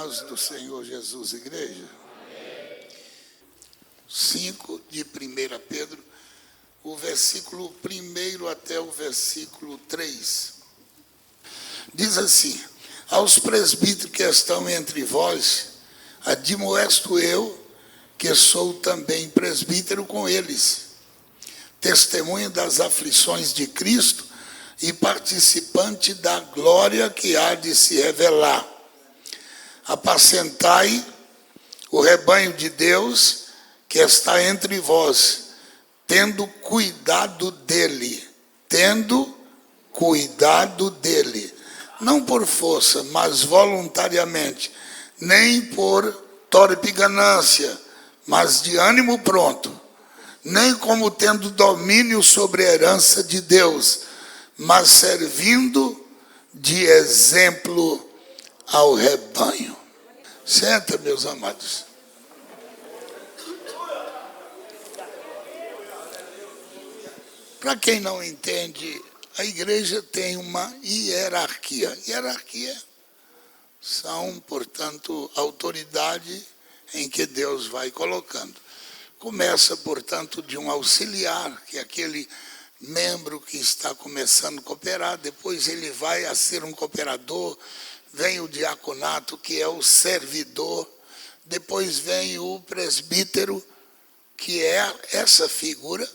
paz do Senhor Jesus, igreja. 5 de 1 Pedro, o versículo 1 até o versículo 3. Diz assim: aos presbíteros que estão entre vós, admoesto eu, que sou também presbítero com eles, testemunho das aflições de Cristo e participante da glória que há de se revelar. Apacentai o rebanho de Deus que está entre vós, tendo cuidado dele, não por força, mas voluntariamente, nem por torpe ganância, mas de ânimo pronto, nem como tendo domínio sobre a herança de Deus, mas servindo de exemplo ao rebanho. Senta, meus amados. Para quem não entende, a igreja tem uma hierarquia. Hierarquia são, portanto, autoridade em que Deus vai colocando. Começa, portanto, de um auxiliar, que é aquele membro que está começando a cooperar, depois ele vai a ser um cooperador, vem o diaconato, que é o servidor, depois vem o presbítero, que é essa figura,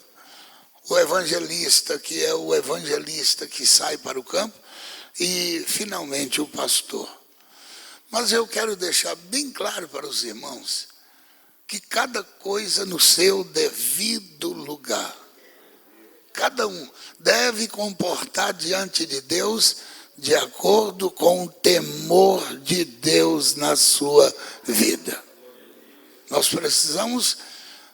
o evangelista, que é o evangelista que sai para o campo, e, finalmente, o pastor. Mas eu quero deixar bem claro para os irmãos que cada coisa no seu devido lugar. Cada um deve comportar diante de Deus de acordo com o temor de Deus na sua vida. Nós precisamos,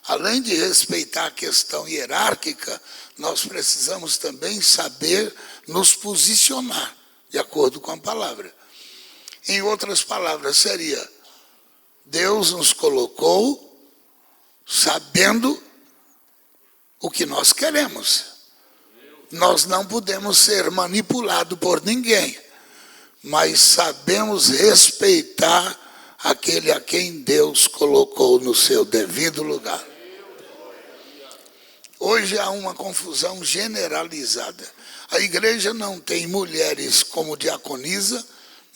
além de respeitar a questão hierárquica, nós precisamos também saber nos posicionar de acordo com a palavra. Em outras palavras, seria: Deus nos colocou sabendo o que nós queremos. Nós não podemos ser manipulados por ninguém, mas sabemos respeitar aquele a quem Deus colocou no seu devido lugar. Hoje há uma confusão generalizada. A igreja não tem mulheres como diaconisa,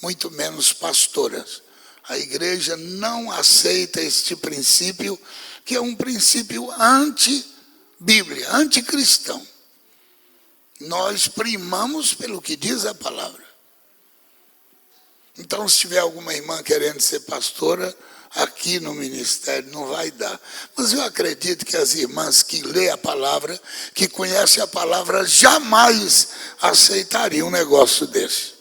muito menos pastoras. A igreja não aceita este princípio, que é um princípio anti-bíblia, anticristão. Nós primamos pelo que diz a palavra. Então, se tiver alguma irmã querendo ser pastora, aqui no ministério não vai dar. Mas eu acredito que as irmãs que lêem a palavra, que conhecem a palavra, jamais aceitariam um negócio desse.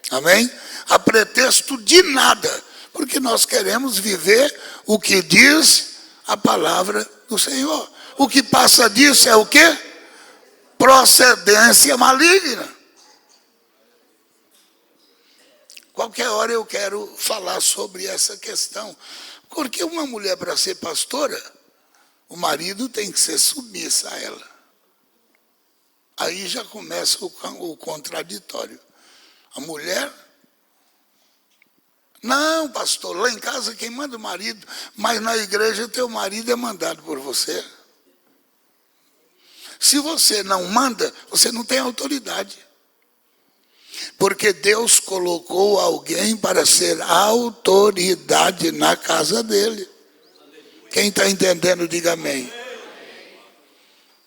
Amém? A pretexto de nada, porque nós queremos viver o que diz a palavra do Senhor. O que passa disso é o quê? Procedência maligna. Qualquer hora eu quero falar sobre essa questão. Porque uma mulher, para ser pastora, o marido tem que ser submissa a ela. Aí já começa o contraditório. A mulher: não, pastor, lá em casa quem manda é o marido, mas na igreja teu marido é mandado por você. Se você não manda, você não tem autoridade. Porque Deus colocou alguém para ser autoridade na casa dele. Quem está entendendo, diga amém.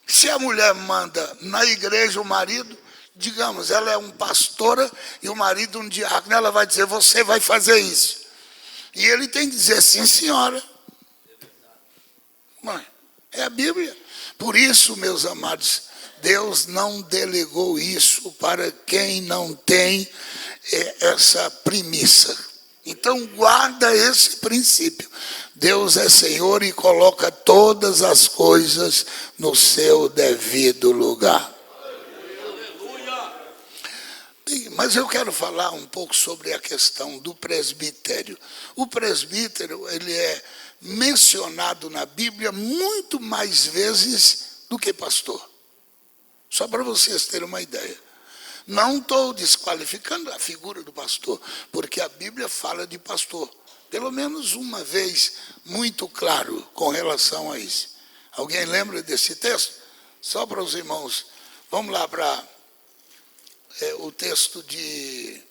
Se a mulher manda na igreja o marido, digamos, ela é uma pastora e o marido um diácono, ela vai dizer: você vai fazer isso. E ele tem que dizer: sim, senhora. Mãe, é a Bíblia. Por isso, meus amados, Deus não delegou isso para quem não tem essa premissa. Então, guarda esse princípio. Deus é Senhor e coloca todas as coisas no seu devido lugar. Bem, mas eu quero falar um pouco sobre a questão do presbitério. O presbítero, ele é mencionado na Bíblia muito mais vezes do que pastor. Só para vocês terem uma ideia. Não estou desqualificando a figura do pastor, porque a Bíblia fala de pastor. pelo menos uma vez, muito claro com relação a isso. Alguém lembra desse texto? Só para os irmãos. Vamos lá para o texto de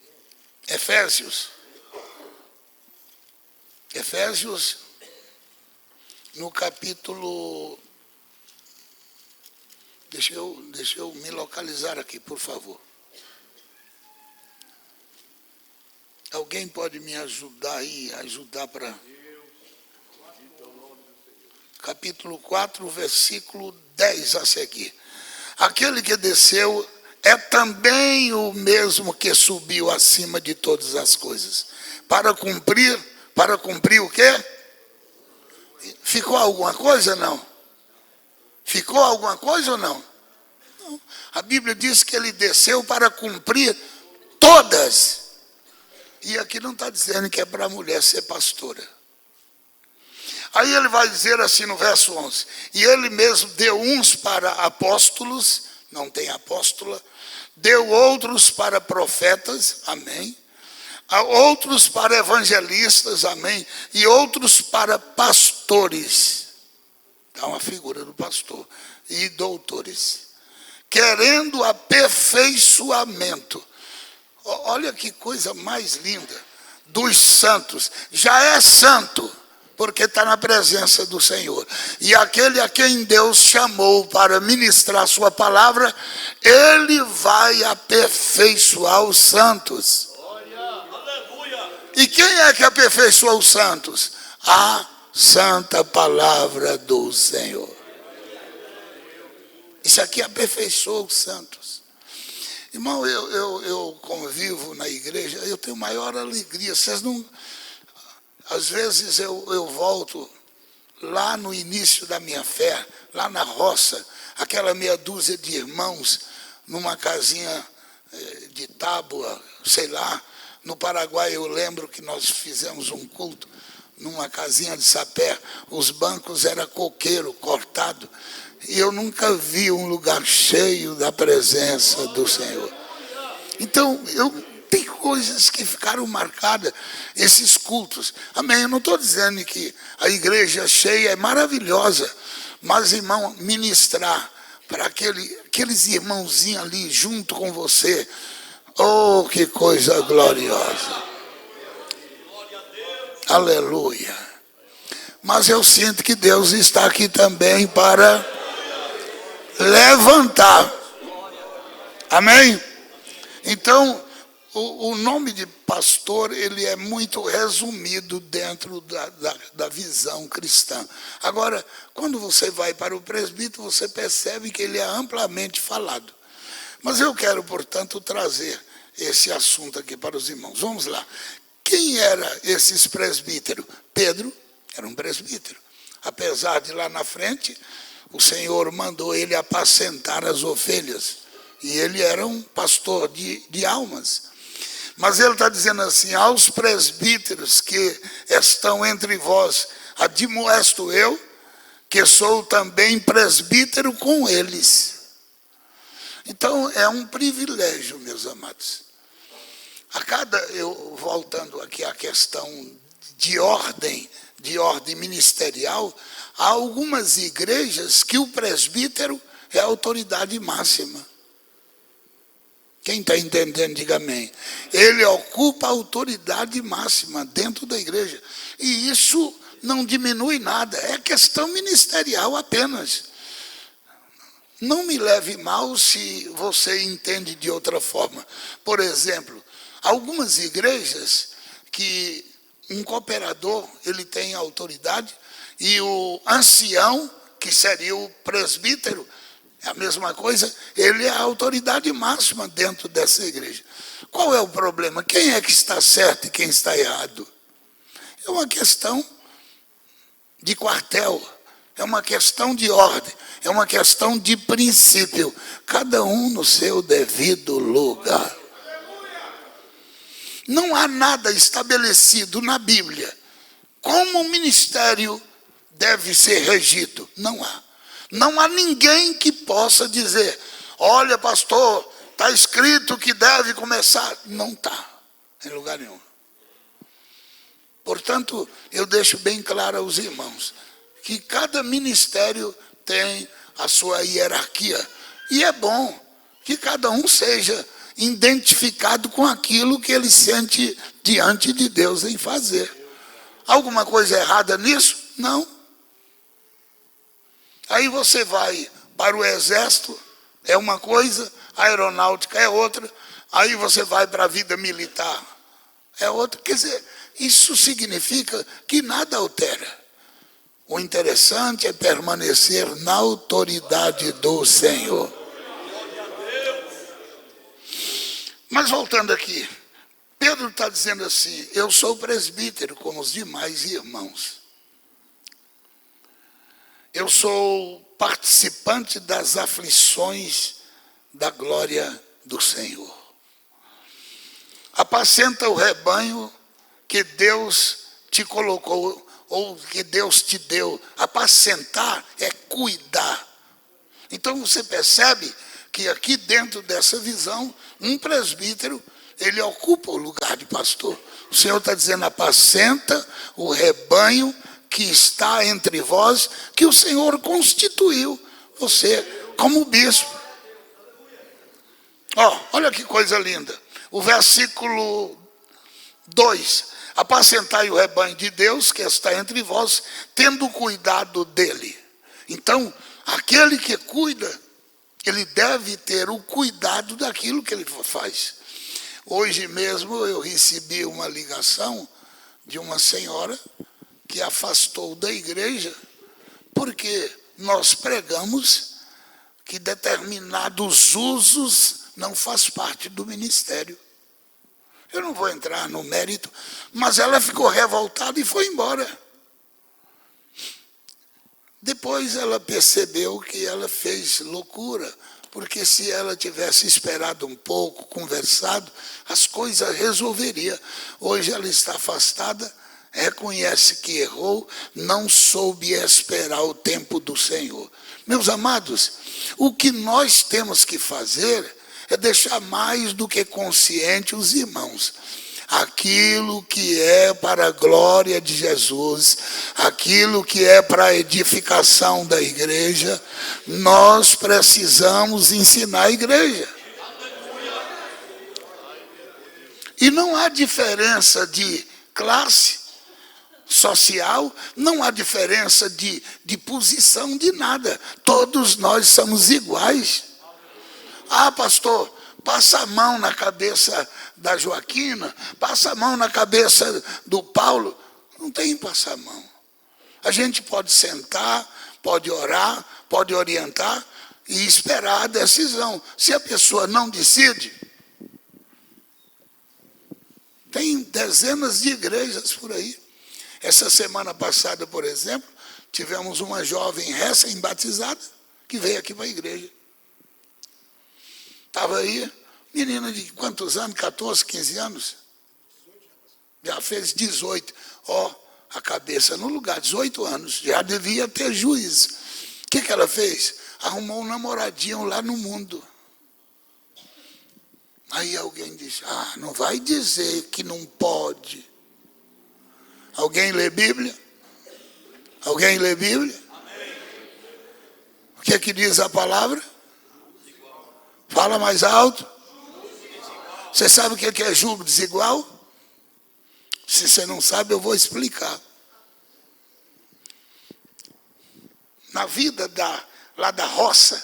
Efésios. Efésios, no capítulo... Deixa eu me localizar aqui, por favor. Alguém pode me ajudar aí, ajudar para... Capítulo 4, versículo 10 a seguir. Aquele que desceu é também o mesmo que subiu acima de todas as coisas. Para cumprir o quê? Ficou alguma coisa, não? Ficou alguma coisa ou não? Não. A Bíblia diz que ele desceu para cumprir todas. E aqui não está dizendo que é para a mulher ser pastora. Aí ele vai dizer assim no verso 11. E ele mesmo deu uns para apóstolos, não tem apóstola. Deu outros para profetas, amém. Outros para evangelistas, amém. E outros para pastores. Dá uma figura do pastor. E doutores. Querendo aperfeiçoamento. Olha que coisa mais linda. Dos santos. Já é santo, porque está na presença do Senhor. E aquele a quem Deus chamou para ministrar a sua palavra, ele vai aperfeiçoar os santos. E quem é que aperfeiçoa os santos? A santa palavra do Senhor. Isso aqui aperfeiçoa os santos. Irmão, eu convivo na igreja, eu tenho maior alegria. Vocês não... Às vezes eu volto lá no início da minha fé, lá na roça, aquela meia dúzia de irmãos, numa casinha de tábua, sei lá. No Paraguai eu lembro que nós fizemos um culto numa casinha de sapé, os bancos eram coqueiro, cortado, e eu nunca vi um lugar cheio da presença do Senhor. Então, tem coisas que ficaram marcadas, esses cultos. Amém, eu não estou dizendo que a igreja cheia é maravilhosa, mas, irmão, ministrar para aqueles irmãozinhos ali junto com você, oh, que coisa gloriosa. Aleluia. Mas eu sinto que Deus está aqui também para levantar. Amém? Então, o nome de pastor, ele é muito resumido dentro da visão cristã. Agora, quando você vai para o presbítero, você percebe que ele é amplamente falado. Mas eu quero, portanto, trazer esse assunto aqui para os irmãos. Vamos lá. Quem eram esses presbíteros? Pedro era um presbítero. Apesar de lá na frente, o Senhor mandou ele apacentar as ovelhas. E ele era um pastor de almas. Mas ele está dizendo assim, aos presbíteros que estão entre vós, admoesto eu, que sou também presbítero com eles. Então, é um privilégio, meus amados. Voltando aqui à questão de ordem ministerial, há algumas igrejas que o presbítero é a autoridade máxima. Quem está entendendo, diga amém. Ele ocupa a autoridade máxima dentro da igreja. E isso não diminui nada, é questão ministerial apenas. Não me leve mal se você entende de outra forma. Por exemplo, algumas igrejas que um cooperador, ele tem autoridade, e o ancião, que seria o presbítero, é a mesma coisa, ele é a autoridade máxima dentro dessa igreja. Qual é o problema? Quem é que está certo e quem está errado? É uma questão de quartel, é uma questão de ordem, é uma questão de princípio, cada um no seu devido lugar. Não há nada estabelecido na Bíblia como o ministério deve ser regido. Não há. Não há ninguém que possa dizer, olha, pastor, está escrito que deve começar. Não está, em lugar nenhum. Portanto, eu deixo bem claro aos irmãos que cada ministério tem a sua hierarquia. E é bom que cada um seja identificado com aquilo que ele sente diante de Deus em fazer. Alguma coisa errada nisso? Não. Aí você vai para o exército, é uma coisa, a aeronáutica é outra, aí você vai para a vida militar, é outra. Quer dizer, isso significa que nada altera. O interessante é permanecer na autoridade do Senhor. Mas voltando aqui, Pedro está dizendo assim: eu sou presbítero como os demais irmãos. Eu sou participante das aflições da glória do Senhor. Apacenta o rebanho que Deus te colocou, ou que Deus te deu. Apacentar é cuidar. Então você percebe que aqui dentro dessa visão, um presbítero, ele ocupa o lugar de pastor. O Senhor está dizendo: apacenta o rebanho que está entre vós, que o Senhor constituiu você como bispo. Olha que coisa linda. O versículo 2: apacentai o rebanho de Deus que está entre vós, tendo cuidado dele. Então, aquele que cuida, ele deve ter o cuidado daquilo que ele faz. Hoje mesmo eu recebi uma ligação de uma senhora que afastou da igreja porque nós pregamos que determinados usos não faz parte do ministério. Eu não vou entrar no mérito, mas ela ficou revoltada e foi embora. Depois ela percebeu que ela fez loucura, porque se ela tivesse esperado um pouco, conversado, as coisas resolveriam. Hoje ela está afastada, reconhece que errou, não soube esperar o tempo do Senhor. Meus amados, o que nós temos que fazer é deixar mais do que consciente os irmãos. Aquilo que é para a glória de Jesus, aquilo que é para a edificação da igreja, nós precisamos ensinar a igreja. E não há diferença de classe social, não há diferença de posição de nada. Todos nós somos iguais. Ah, pastor, passa a mão na cabeça da Joaquina, passa a mão na cabeça do Paulo. Não tem que passar a mão. A gente pode sentar, pode orar, pode orientar e esperar a decisão. Se a pessoa não decide, tem dezenas de igrejas por aí. Essa semana passada, por exemplo, tivemos uma jovem recém-batizada que veio aqui para a igreja. Estava aí, menina de quantos anos? 14, 15 anos? Já fez 18. A cabeça no lugar, 18 anos. Já devia ter juízo. O que ela fez? Arrumou um namoradinho lá no mundo. Aí alguém disse: não vai dizer que não pode. Alguém lê Bíblia? Alguém lê Bíblia? Amém. O que diz a palavra? Fala mais alto. Você sabe o que é julgo desigual? Se você não sabe, eu vou explicar. Na vida lá da roça,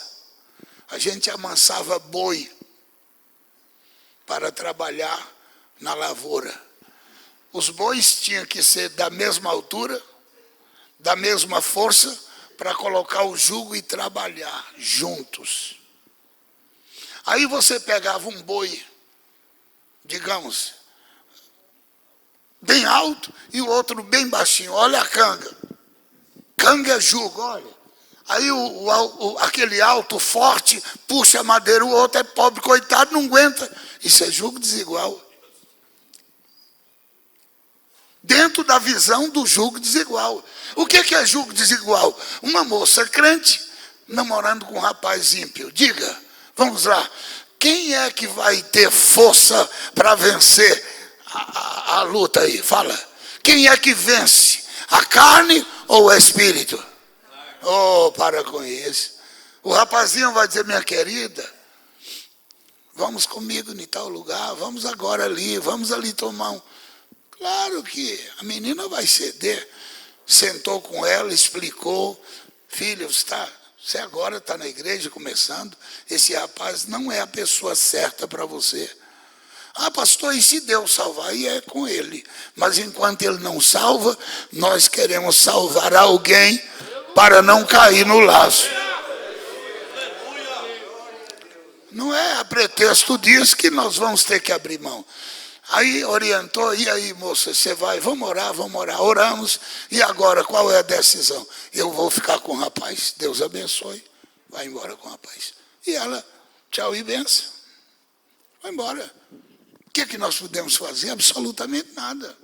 a gente amansava boi para trabalhar na lavoura. Os bois tinham que ser da mesma altura, da mesma força, para colocar o jugo e trabalhar juntos. Aí você pegava um boi, digamos, bem alto, e o outro bem baixinho. Olha a canga. Canga é jugo, olha. Aí aquele alto, forte, puxa a madeira, o outro é pobre, coitado, não aguenta. Isso é jugo desigual. Dentro da visão do jugo desigual. O que é jugo desigual? Uma moça crente namorando com um rapaz ímpio. Diga, vamos lá. Quem é que vai ter força para vencer a luta aí? Fala. Quem é que vence? A carne ou o espírito? Oh, para com isso. O rapazinho vai dizer, minha querida, vamos comigo em tal lugar, vamos agora ali, vamos ali tomar um... Claro que a menina vai ceder. Sentou com ela, explicou, filha, você agora está na igreja começando, esse rapaz não é a pessoa certa para você. Ah, pastor, e se Deus salvar? Aí é com ele. Mas enquanto ele não salva, nós queremos salvar alguém para não cair no laço. Não é a pretexto disso que nós vamos ter que abrir mão. Aí orientou, e aí, moça, você vai, vamos orar. Oramos, e agora, qual é a decisão? Eu vou ficar com o rapaz, Deus abençoe, vai embora com o rapaz. E ela, tchau e benção, vai embora. O que nós podemos fazer? Absolutamente nada.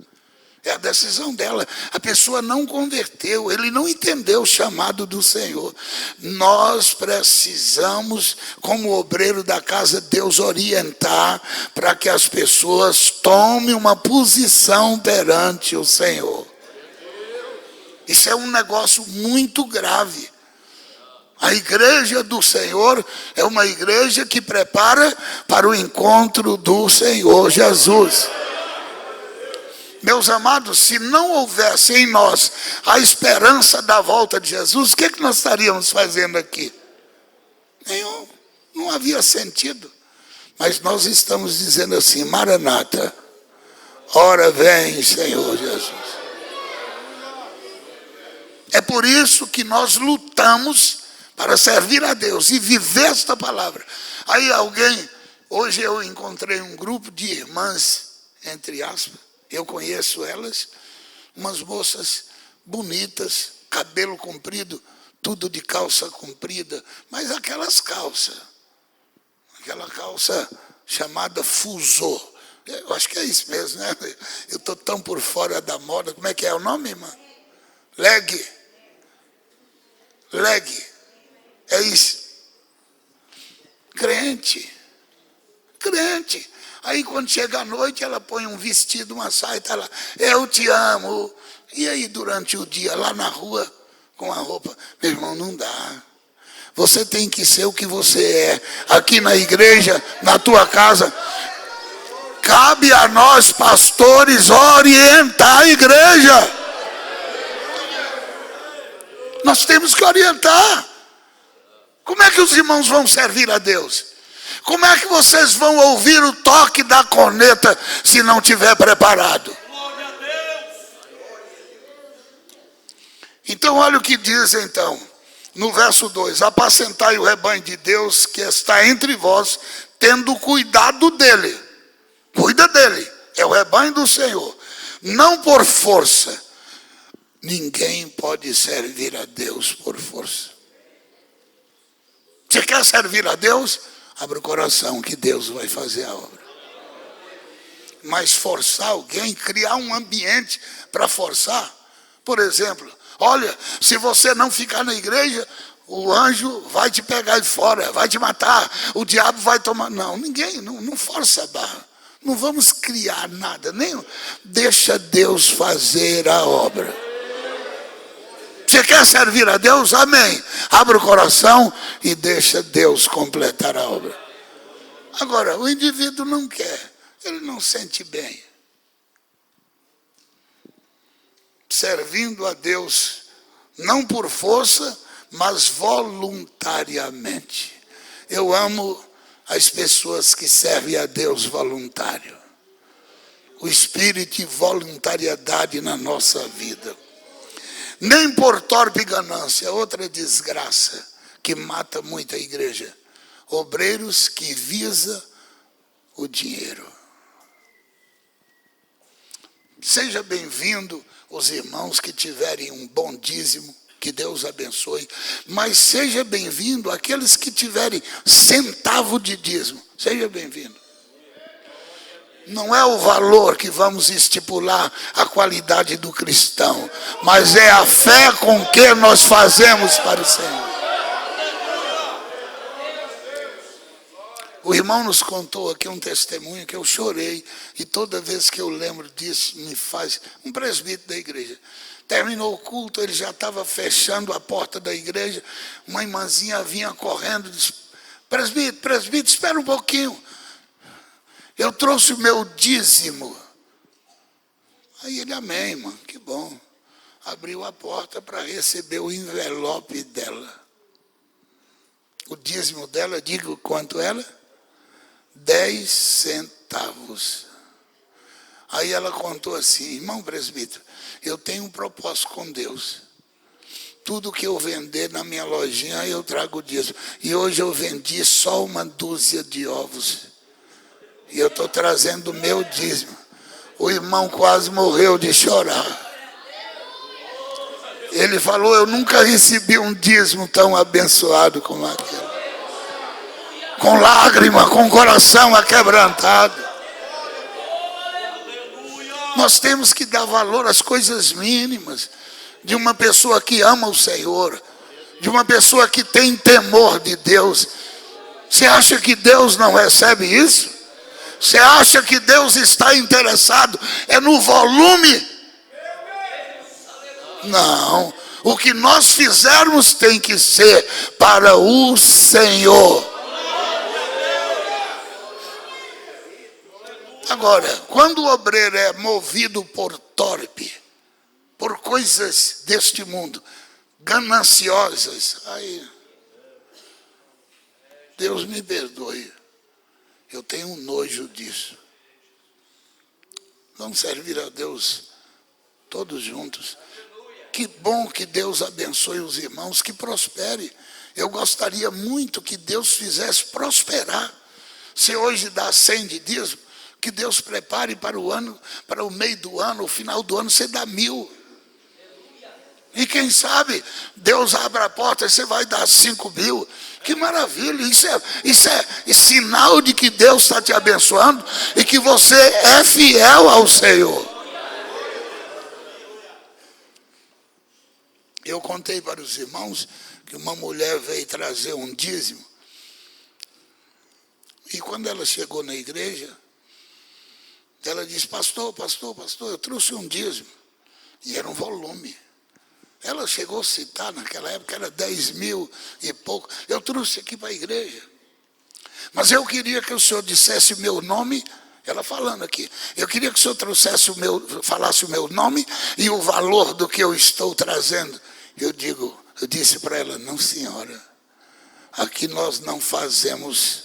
É a decisão dela. A pessoa não converteu, ele não entendeu o chamado do Senhor. Nós precisamos, como obreiro da casa de Deus, orientar para que as pessoas tomem uma posição perante o Senhor. Isso é um negócio muito grave. A igreja do Senhor é uma igreja que prepara para o encontro do Senhor Jesus. Meus amados, se não houvesse em nós a esperança da volta de Jesus, o que nós estaríamos fazendo aqui? Nenhum, não havia sentido. Mas nós estamos dizendo assim, Maranata, ora vem, Senhor Jesus. É por isso que nós lutamos para servir a Deus e viver esta palavra. Aí hoje eu encontrei um grupo de irmãs, entre aspas, eu conheço elas, umas moças bonitas, cabelo comprido, tudo de calça comprida, mas aquela calça chamada fusô. Eu acho que é isso mesmo, né? Eu estou tão por fora da moda. Como é que é o nome, irmã? Leg. É isso. Crente. Aí quando chega a noite, ela põe um vestido, uma saia, está lá, eu te amo. E aí durante o dia, lá na rua, com a roupa, meu irmão, não dá. Você tem que ser o que você é. Aqui na igreja, na tua casa, cabe a nós, pastores, orientar a igreja. Nós temos que orientar. Como é que os irmãos vão servir a Deus? Como é que vocês vão ouvir o toque da corneta se não tiver preparado? Então, olha o que diz então, no verso 2. Apacentai o rebanho de Deus que está entre vós, tendo cuidado dele. Cuida dele, é o rebanho do Senhor. Não por força. Ninguém pode servir a Deus por força. Você quer servir a Deus? Abra o coração que Deus vai fazer a obra. Mas forçar alguém, criar um ambiente para forçar. Por exemplo, olha, se você não ficar na igreja, o anjo vai te pegar de fora, vai te matar, o diabo vai tomar... Não, ninguém, não força a barra. Não vamos criar nada, nem deixa Deus fazer a obra. Você quer servir a Deus? Amém. Abra o coração e deixa Deus completar a obra. Agora, o indivíduo não quer. Ele não sente bem. Servindo a Deus, não por força, mas voluntariamente. Eu amo as pessoas que servem a Deus voluntário. O espírito de voluntariedade na nossa vida. Nem por torpe ganância, outra desgraça que mata muita igreja. Obreiros que visam o dinheiro. Seja bem-vindo os irmãos que tiverem um bom dízimo, que Deus abençoe. Mas seja bem-vindo aqueles que tiverem centavo de dízimo. Seja bem-vindo. Não é o valor que vamos estipular a qualidade do cristão, mas é a fé com que nós fazemos para o Senhor. O irmão nos contou aqui um testemunho que eu chorei, e toda vez que eu lembro disso, me faz... Um presbítero da igreja. Terminou o culto, ele já estava fechando a porta da igreja, uma irmãzinha vinha correndo e disse, presbítero, espera um pouquinho. Eu trouxe o meu dízimo. Aí ele, amém, irmã, que bom. Abriu a porta para receber o envelope dela. O dízimo dela, digo quanto ela? 10 centavos. Aí ela contou assim, irmão presbítero, eu tenho um propósito com Deus. Tudo que eu vender na minha lojinha, eu trago o dízimo. E hoje eu vendi só uma dúzia de ovos. E eu estou trazendo o meu dízimo. O irmão quase morreu de chorar. Ele falou, eu nunca recebi um dízimo tão abençoado como aquele. Com lágrima, com o coração aquebrantado. Nós temos que dar valor às coisas mínimas de uma pessoa que ama o Senhor, de uma pessoa que tem temor de Deus. Você acha que Deus não recebe isso? Você acha que Deus está interessado no volume? Não. O que nós fizermos tem que ser para o Senhor. Agora, quando o obreiro é movido por torpe, por coisas deste mundo, gananciosas, aí, Deus me perdoe, eu tenho um nojo disso. Vamos servir a Deus todos juntos. Que bom que Deus abençoe os irmãos, que prospere. Eu gostaria muito que Deus fizesse prosperar. Se hoje dá 100 de dízimo, que Deus prepare para o ano, para o meio do ano, o final do ano, você dá 1000. E quem sabe, Deus abre a porta e você vai dar 5.000. Que maravilha, isso é sinal de que Deus está te abençoando e que você é fiel ao Senhor. Eu contei para os irmãos que uma mulher veio trazer um dízimo. E quando ela chegou na igreja, ela disse, pastor, eu trouxe um dízimo. E era um volume. Ela chegou a citar, naquela época, era 10.000 e pouco. Eu trouxe aqui para a igreja. Mas eu queria que o senhor dissesse o meu nome, ela falando aqui. Eu queria que o senhor falasse o meu nome e o valor do que eu estou trazendo. Eu disse para ela, não senhora, aqui nós não fazemos,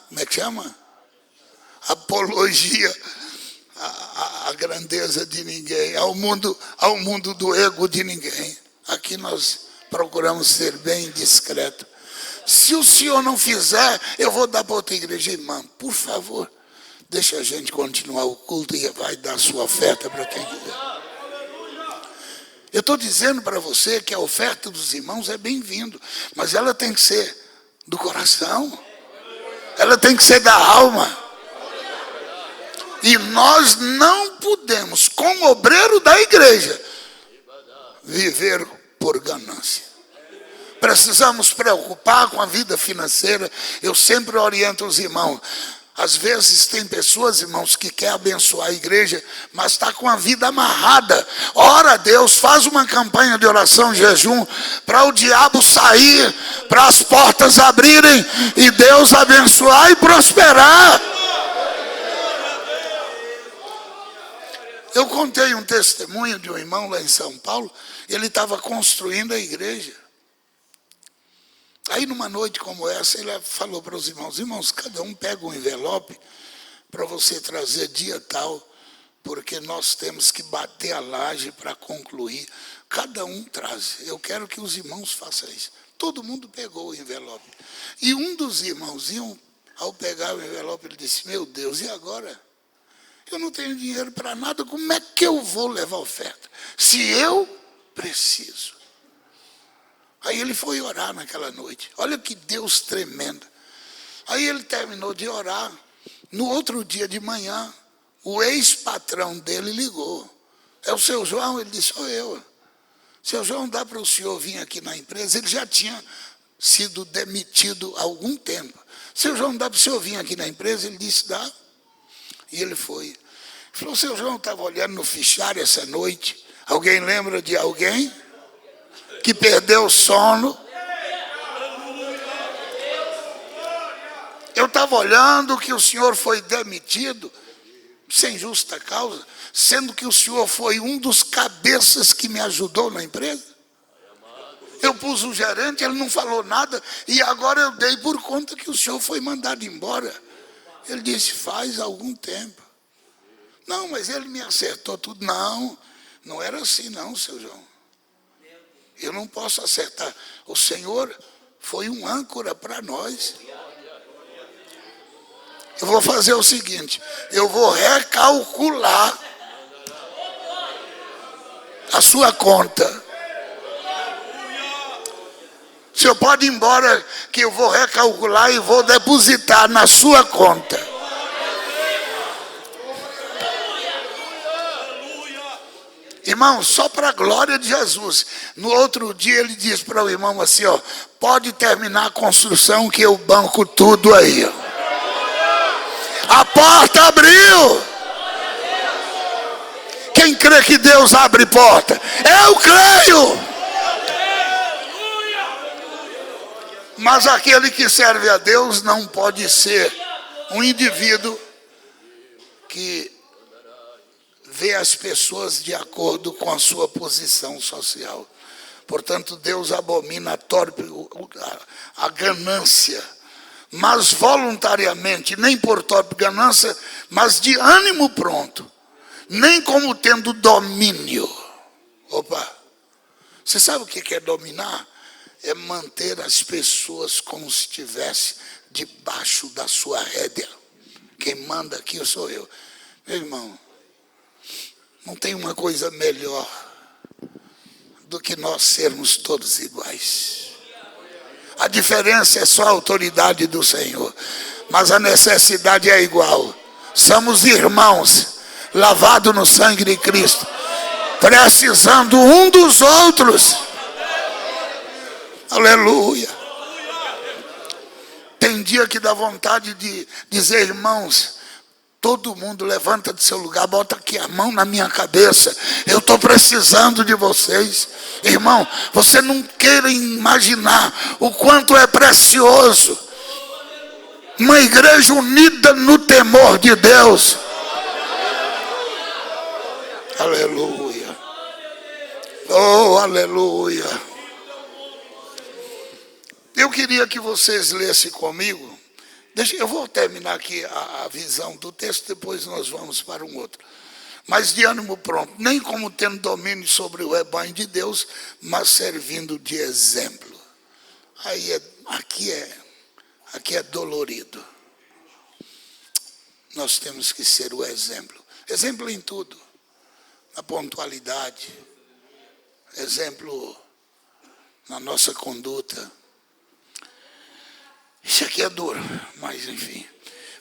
como é que chama? Apologia à grandeza de ninguém, ao mundo do ego de ninguém. Aqui nós procuramos ser bem discretos. Se o senhor não fizer, eu vou dar para outra igreja. Irmã, por favor, deixa a gente continuar o culto e vai dar sua oferta para quem quiser. Eu estou dizendo para você que a oferta dos irmãos é bem-vindo, mas ela tem que ser do coração, ela tem que ser da alma. E nós não podemos, como obreiro da igreja, viver por ganância. Precisamos preocupar com a vida financeira. Eu sempre oriento os irmãos. Às vezes tem pessoas, irmãos, que querem abençoar a igreja, mas está com a vida amarrada. Ora a Deus, faz uma campanha de oração e jejum, para o diabo sair, para as portas abrirem, e Deus abençoar e prosperar. Eu contei um testemunho de um irmão lá em São Paulo, ele estava construindo a igreja. Aí numa noite como essa, ele falou para os irmãos, cada um pega um envelope para você trazer dia tal, porque nós temos que bater a laje para concluir. Cada um traz. Eu quero que os irmãos façam isso. Todo mundo pegou o envelope. E um dos irmãozinhos, ao pegar o envelope, ele disse, meu Deus, e agora? Eu não tenho dinheiro para nada, como é que eu vou levar oferta? Se eu preciso. Aí ele foi orar naquela noite. Olha que Deus tremendo. Aí ele terminou de orar. No outro dia de manhã, o ex-patrão dele ligou. É o seu João? Ele disse, sou eu. Seu João, dá para o senhor vir aqui na empresa? Ele já tinha sido demitido há algum tempo. Seu João, dá para o senhor vir aqui na empresa? Ele disse, dá. E ele foi. Ele falou, seu João, estava olhando no fichário essa noite. Alguém lembra de alguém que perdeu o sono? Eu estava olhando que o senhor foi demitido sem justa causa, sendo que o senhor foi um dos cabeças que me ajudou na empresa. Eu pus o gerente, ele não falou nada, e agora eu dei por conta que o senhor foi mandado embora. Ele disse, faz algum tempo. Não, mas ele me acertou tudo. Não, não era assim não, seu João. Eu não posso acertar. O Senhor foi um âncora para nós. Eu vou fazer o seguinte, eu vou recalcular a sua conta. O senhor pode ir embora, que eu vou recalcular e vou depositar na sua conta. Irmão, só para a glória de Jesus. No outro dia ele diz para o irmão assim, ó, pode terminar a construção que eu banco tudo aí. Ó. A porta abriu. Quem crê que Deus abre porta? Eu creio. Mas aquele que serve a Deus não pode ser um indivíduo que vê as pessoas de acordo com a sua posição social. Portanto, Deus abomina a ganância, mas voluntariamente, nem por torpe ganância, mas de ânimo pronto, nem como tendo domínio. Opa, você sabe o que é dominar? É manter as pessoas como se estivesse debaixo da sua rédea. Quem manda aqui sou eu. Meu irmão, não tem uma coisa melhor do que nós sermos todos iguais. A diferença é só a autoridade do Senhor, mas a necessidade é igual. Somos irmãos, lavados no sangue de Cristo, precisando um dos outros. Aleluia. Tem dia que dá vontade de dizer, irmãos, todo mundo levanta de seu lugar, bota aqui a mão na minha cabeça. Eu estou precisando de vocês. Irmão, você não queira imaginar o quanto é precioso uma igreja unida no temor de Deus. Aleluia. Oh, aleluia. Eu queria que vocês lessem comigo. Eu vou terminar aqui a visão do texto, depois nós vamos para um outro. Mas de ânimo pronto, nem como tendo domínio sobre o rebanho de Deus, mas servindo de exemplo. Aqui é dolorido. Nós temos que ser o exemplo. Exemplo em tudo. Na pontualidade. Exemplo na nossa conduta. Isso aqui é duro, mas enfim.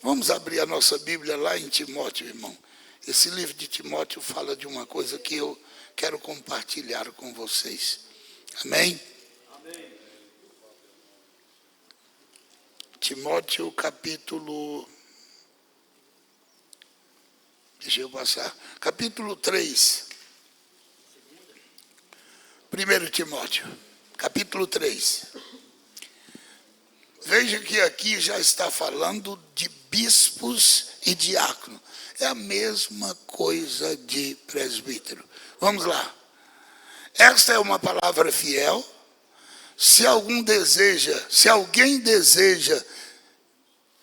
Vamos abrir a nossa Bíblia lá em Timóteo, irmão. Esse livro de Timóteo fala de uma coisa que eu quero compartilhar com vocês. Amém? Amém. Timóteo capítulo... Deixa eu passar. Capítulo 3. 1 Timóteo, capítulo 3. Veja que aqui já está falando de bispos e diácono. É a mesma coisa de presbítero. Vamos lá. Esta é uma palavra fiel. Se alguém deseja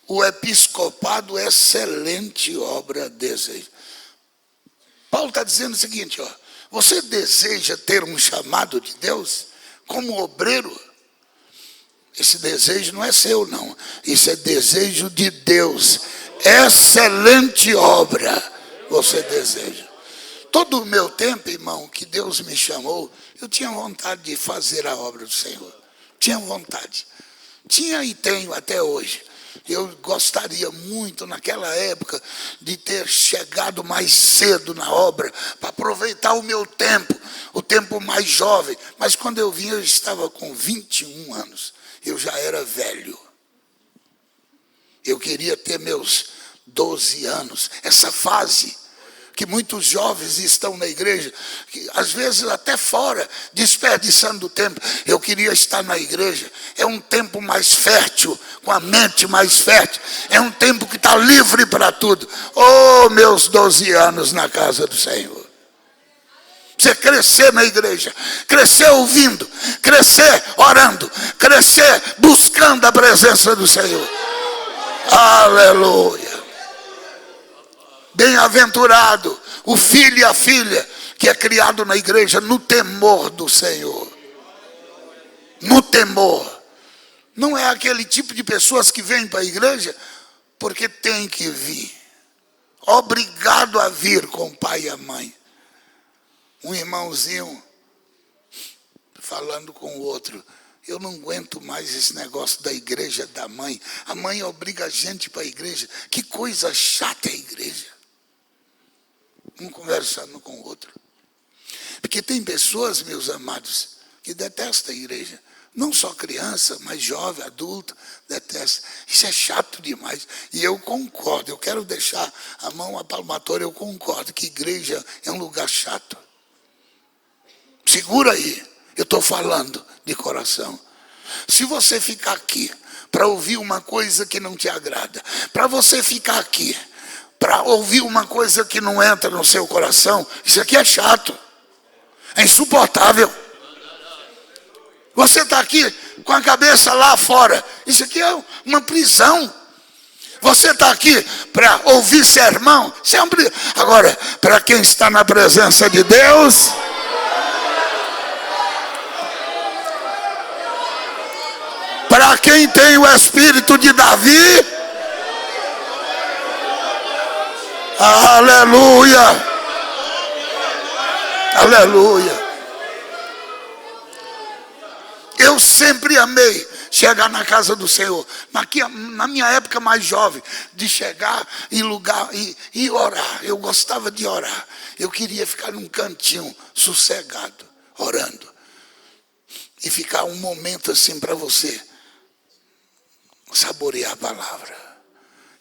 o episcopado, excelente obra deseja. Paulo está dizendo o seguinte, ó. Você deseja ter um chamado de Deus como obreiro? Esse desejo não é seu, não. Isso é desejo de Deus. Excelente obra você deseja. Todo o meu tempo, irmão, que Deus me chamou, eu tinha vontade de fazer a obra do Senhor. Tinha vontade. Tinha e tenho até hoje. Eu gostaria muito, naquela época, de ter chegado mais cedo na obra, para aproveitar o meu tempo, o tempo mais jovem. Mas quando eu vim, eu estava com 21 anos. eu já era velho. Eu queria ter meus 12 anos, essa fase que muitos jovens estão na igreja, que às vezes até fora, desperdiçando o tempo. Eu queria estar na igreja. É um tempo mais fértil, com a mente mais fértil. É um tempo que está livre para tudo. Oh, meus 12 anos na casa do Senhor. Você crescer na igreja, crescer ouvindo, crescer orando, crescer buscando a presença do Senhor. Aleluia. Bem-aventurado o filho e a filha que é criado na igreja no temor do Senhor. No temor. Não é aquele tipo de pessoas que vêm para a igreja porque tem que vir. Obrigado a vir com o pai e a mãe. Um irmãozinho falando com o outro. Eu não aguento mais esse negócio da igreja da mãe. A mãe obriga a gente para a igreja. Que coisa chata é a igreja. Um conversando com o outro. Porque tem pessoas, meus amados, que detestam a igreja. Não só criança, mas jovem, adulto, detesta. Isso é chato demais. E eu concordo, eu quero deixar a mão à palmatória, eu concordo que igreja é um lugar chato. Segura aí, eu estou falando de coração. Se você ficar aqui para ouvir uma coisa que não te agrada, para você ficar aqui para ouvir uma coisa que não entra no seu coração, isso aqui é chato, é insuportável. Você está aqui com a cabeça lá fora, isso aqui é uma prisão. Você está aqui para ouvir sermão, isso é uma prisão. Agora, para quem está na presença de Deus, para quem tem o espírito de Davi, aleluia, aleluia. Eu sempre amei chegar na casa do Senhor. Na minha época mais jovem, de chegar em lugar e orar. Eu gostava de orar. Eu queria ficar num cantinho sossegado, orando. E ficar um momento assim para você saborear a palavra.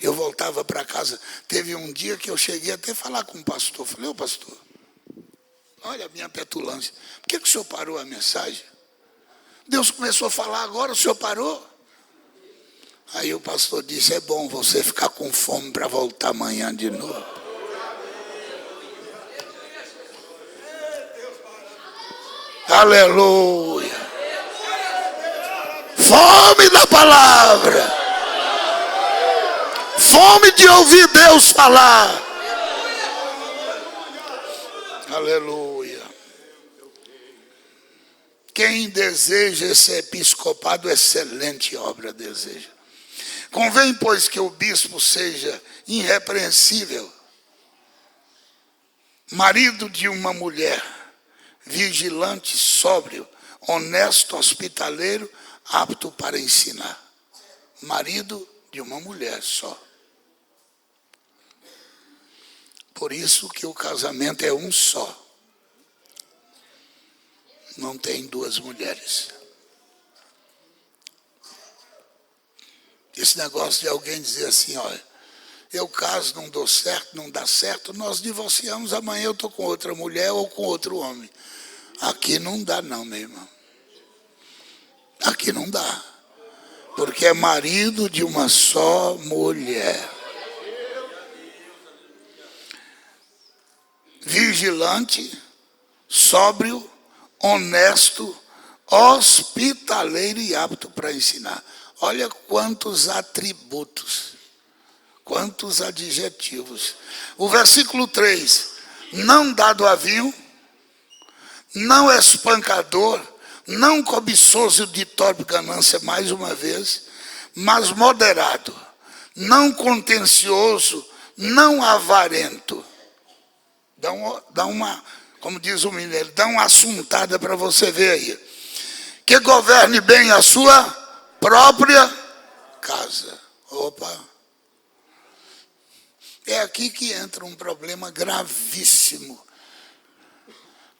Eu voltava para casa. Teve um dia que eu cheguei até a falar com o pastor. Falei, ô pastor, olha a minha petulância. Por que o senhor parou a mensagem? Deus começou a falar agora, o senhor parou? Aí o pastor disse, é bom você ficar com fome para voltar amanhã de novo. Aleluia. Fome da palavra. Fome de ouvir Deus falar. Aleluia. Quem deseja esse episcopado, excelente obra deseja. Convém, pois, que o bispo seja irrepreensível, marido de uma mulher, vigilante, sóbrio, honesto, hospitaleiro, apto para ensinar. Marido de uma mulher só. Por isso que o casamento é um só. Não tem duas mulheres. Esse negócio de alguém dizer assim, olha, eu caso, não dou certo, não dá certo, nós divorciamos, amanhã eu estou com outra mulher ou com outro homem. Aqui não dá não, meu irmão. Aqui não dá. Porque é marido de uma só mulher. Vigilante, sóbrio, honesto, hospitaleiro e apto para ensinar. Olha quantos atributos, quantos adjetivos. O versículo 3, não dado a vinho, não espancador, não cobiçoso de torpe ganância, mais uma vez, mas moderado, não contencioso, não avarento. Dá uma, como diz o mineiro, dá uma assuntada para você ver aí. Que governe bem a sua própria casa. Opa! É aqui que entra um problema gravíssimo.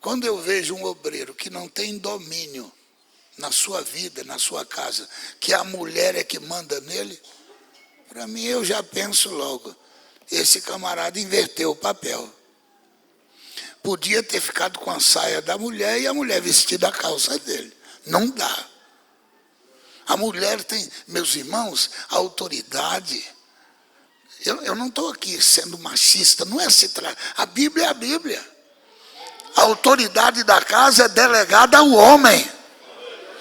Quando eu vejo um obreiro que não tem domínio na sua vida, na sua casa, que a mulher é que manda nele, para mim eu já penso logo, esse camarada inverteu o papel. Podia ter ficado com a saia da mulher e a mulher vestida a calça dele. Não dá. A mulher tem, meus irmãos, a autoridade. Eu não estou aqui sendo machista, não é se trata. A Bíblia é a Bíblia. A autoridade da casa é delegada ao homem.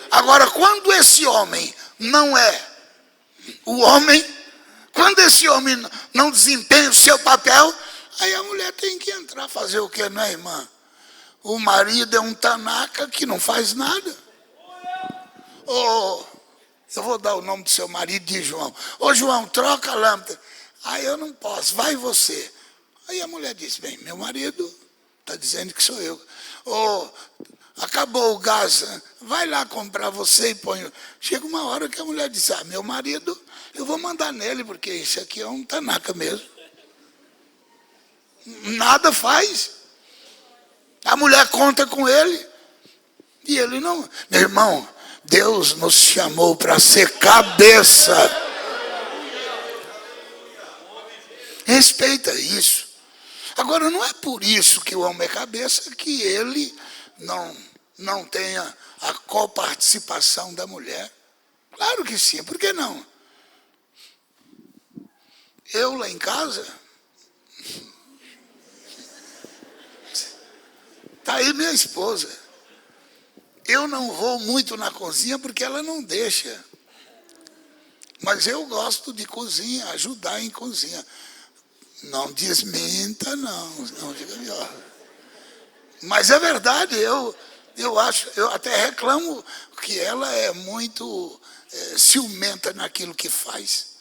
Agora, quando esse homem não é o homem, quando esse homem não desempenha o seu papel, aí a mulher tem que entrar, fazer o quê, não é, irmã? O marido é um tanaca que não faz nada. Eu vou dar o nome do seu marido de João. Ô João, troca a lâmpada. Aí eu não posso, vai você. Aí a mulher disse, bem, meu marido está dizendo que sou eu. Acabou o gás, vai lá comprar você e põe. Chega uma hora que a mulher diz, meu marido, eu vou mandar nele, porque isso aqui é um tanaca mesmo. Nada faz. A mulher conta com ele e ele não. Meu irmão, Deus nos chamou para ser cabeça. Respeita isso. Agora, não é por isso que o homem é cabeça que ele não tenha a coparticipação da mulher. Claro que sim, por que não? Eu lá em casa, está aí minha esposa. Eu não vou muito na cozinha porque ela não deixa. Mas eu gosto de cozinha, ajudar em cozinha. Não desminta, não diga melhor. Mas é verdade, eu acho, eu até reclamo que ela é muito ciumenta naquilo que faz.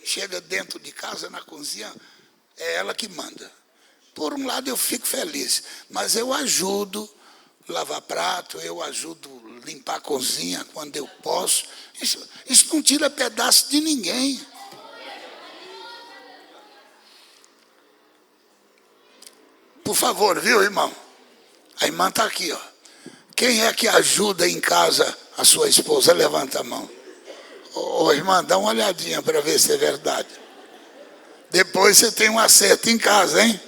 Chega dentro de casa, na cozinha, é ela que manda. Por um lado eu fico feliz, mas eu ajudo lavar prato, eu ajudo limpar a cozinha quando eu posso. Isso não tira pedaço de ninguém. Por favor, viu, irmão? A irmã está aqui, ó. Quem é que ajuda em casa a sua esposa? Levanta a mão. Ô, irmã, dá uma olhadinha para ver se é verdade. Depois você tem um acerto em casa, hein?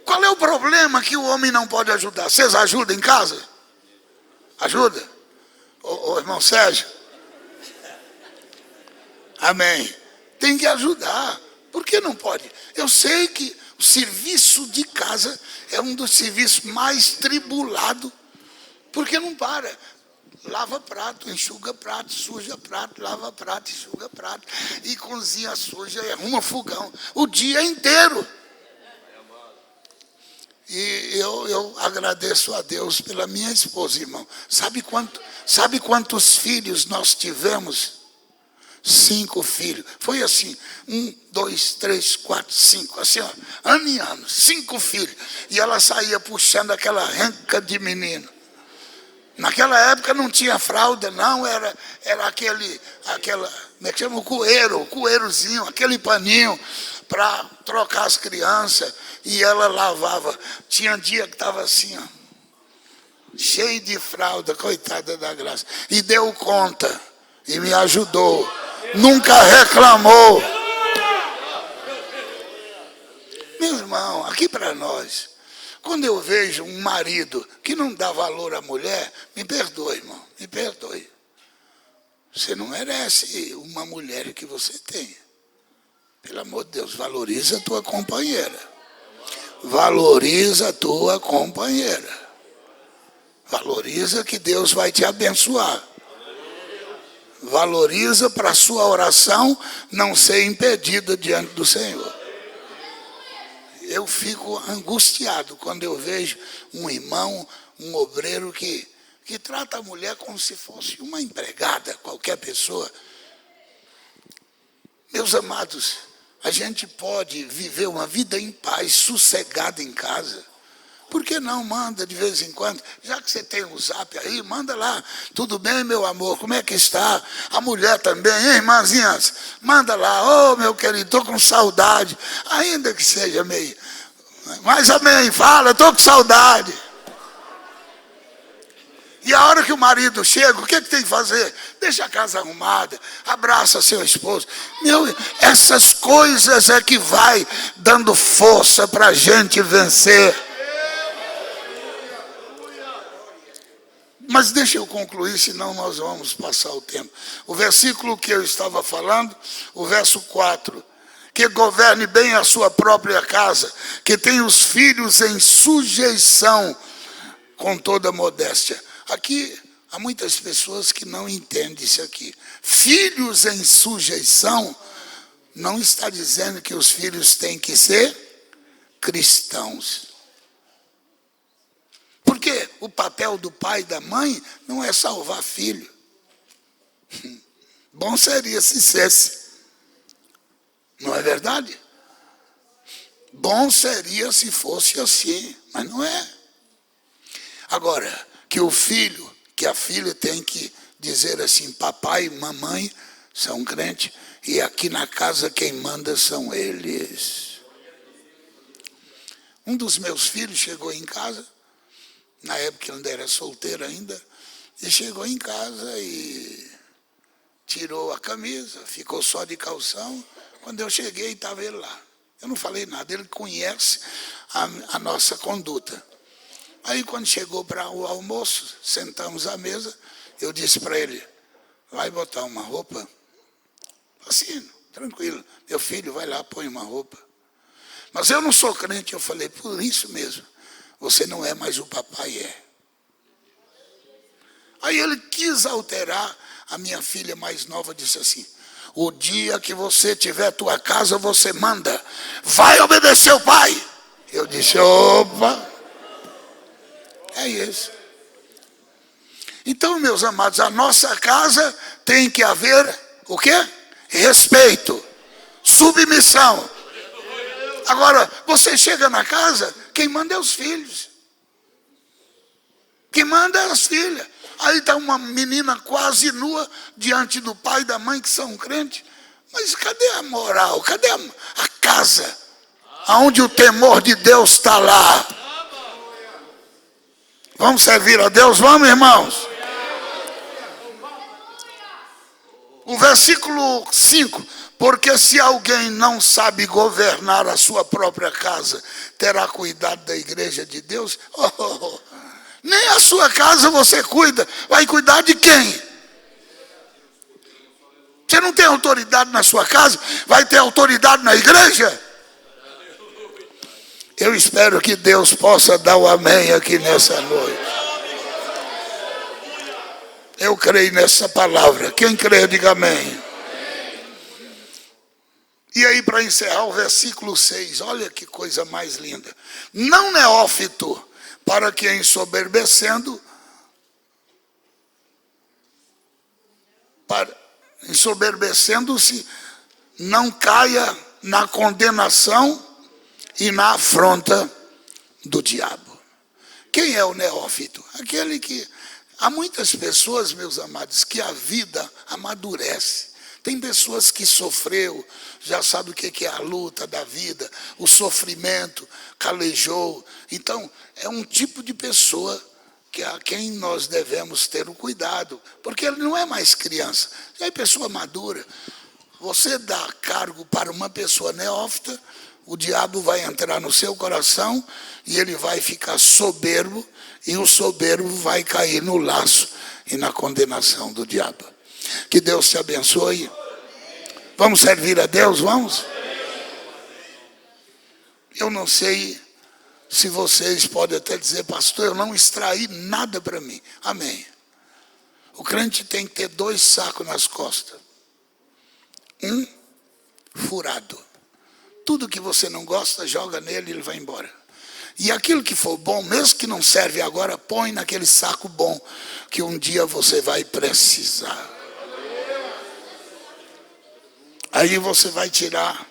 Qual é o problema que o homem não pode ajudar? Vocês ajudam em casa? Ajuda? Ô, irmão Sérgio? Amém. Tem que ajudar. Por que não pode? Eu sei que o serviço de casa é um dos serviços mais tribulados, porque não para. Lava prato, enxuga prato, suja prato, lava prato, enxuga prato, e cozinha suja, e arruma fogão, o dia inteiro. E eu agradeço a Deus pela minha esposa, irmão. Sabe quantos filhos nós tivemos? 5 filhos. Foi assim, 1, 2, 3, 4, 5, assim, ó, ano e ano, 5 filhos. E ela saía puxando aquela renca de menino. Naquela época não tinha fralda, não, era como é que chama? O coeirozinho, aquele paninho para trocar as crianças. E ela lavava. Tinha dia que estava assim, ó, cheio de fralda, coitada da Graça. E deu conta, e me ajudou. Nunca reclamou. Meu irmão, aqui para nós, quando eu vejo um marido que não dá valor à mulher, me perdoe, irmão, me perdoe. Você não merece uma mulher que você tem. Pelo amor de Deus, valoriza a tua companheira. Valoriza a tua companheira. Valoriza que Deus vai te abençoar. Valoriza para a sua oração não ser impedida diante do Senhor. Eu fico angustiado quando eu vejo um irmão, um obreiro que trata a mulher como se fosse uma empregada, qualquer pessoa. Meus amados, a gente pode viver uma vida em paz, sossegada em casa. Por que não manda de vez em quando? Já que você tem um zap aí, manda lá. Tudo bem, meu amor? Como é que está? A mulher também, hein, irmãzinhas? Manda lá. Ô, meu querido, estou com saudade. Ainda que seja meio... Mas amém, fala, estou com saudade. E a hora que o marido chega, o que tem que fazer? Deixa a casa arrumada, abraça seu esposo. Essas coisas é que vai dando força para a gente vencer. Mas deixa eu concluir, senão nós vamos passar o tempo. O versículo que eu estava falando, o verso 4. Que governe bem a sua própria casa, que tenha os filhos em sujeição com toda modéstia. Aqui, há muitas pessoas que não entendem isso aqui. Filhos em sujeição, não está dizendo que os filhos têm que ser cristãos. Porque o papel do pai e da mãe não é salvar filho. Bom seria se fosse. Não é verdade? Bom seria se fosse assim, mas não é. Agora, que o filho, que a filha tem que dizer assim, papai e mamãe são crentes, e aqui na casa quem manda são eles. Um dos meus filhos chegou em casa, na época ele ainda era solteiro ainda, e chegou em casa e tirou a camisa, ficou só de calção. Quando eu cheguei, estava ele lá. Eu não falei nada, ele conhece a nossa conduta. Aí, quando chegou para o almoço, sentamos à mesa, eu disse para ele, vai botar uma roupa? Assim, tranquilo. Meu filho, vai lá, põe uma roupa. Mas eu não sou crente, eu falei, por isso mesmo, você não é mais o papai, é. Aí ele quis alterar, a minha filha mais nova disse assim, o dia que você tiver tua casa, você manda, vai obedecer o pai. Eu disse, opa, é isso. Então, meus amados, a nossa casa tem que haver o quê? Respeito, submissão. Agora, você chega na casa, quem manda é os filhos. Quem manda é as filhas. Aí está uma menina quase nua diante do pai e da mãe que são crentes. Mas cadê a moral? Cadê a casa? Aonde o temor de Deus está lá? Vamos servir a Deus? Vamos, irmãos? O versículo 5. Porque se alguém não sabe governar a sua própria casa, terá cuidado da igreja de Deus? Nem a sua casa você cuida. Vai cuidar de quem? Você não tem autoridade na sua casa? Vai ter autoridade na igreja? Eu espero que Deus possa dar o amém aqui nessa noite. Eu creio nessa palavra. Quem crê, diga amém. E aí, para encerrar, o versículo 6. Olha que coisa mais linda. Não neófito, para que ensoberbecendo, ensoberbecendo-se, não caia na condenação e na afronta do diabo. Quem é o neófito? Aquele que... Há muitas pessoas, meus amados, que a vida amadurece. Tem pessoas que sofreu, já sabe o que é a luta da vida, o sofrimento, calejou. Então, é um tipo de pessoa que a quem nós devemos ter o cuidado, porque ele não é mais criança, já é pessoa madura. Você dá cargo para uma pessoa neófita, o diabo vai entrar no seu coração e ele vai ficar soberbo, e o soberbo vai cair no laço e na condenação do diabo. Que Deus te abençoe. Vamos servir a Deus, vamos? Eu não sei se vocês podem até dizer, pastor, eu não extraí nada para mim. Amém. O crente tem que ter 2 sacos nas costas. Um furado. Tudo que você não gosta, joga nele e ele vai embora. E aquilo que for bom, mesmo que não serve agora, põe naquele saco bom, que um dia você vai precisar. Aí você vai tirar.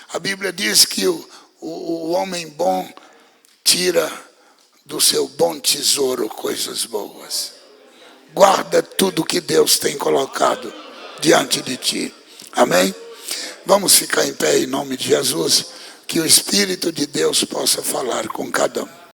A Bíblia diz que o homem bom tira do seu bom tesouro coisas boas. Guarda tudo que Deus tem colocado diante de ti. Amém? Vamos ficar em pé em nome de Jesus. Que o Espírito de Deus possa falar com cada um.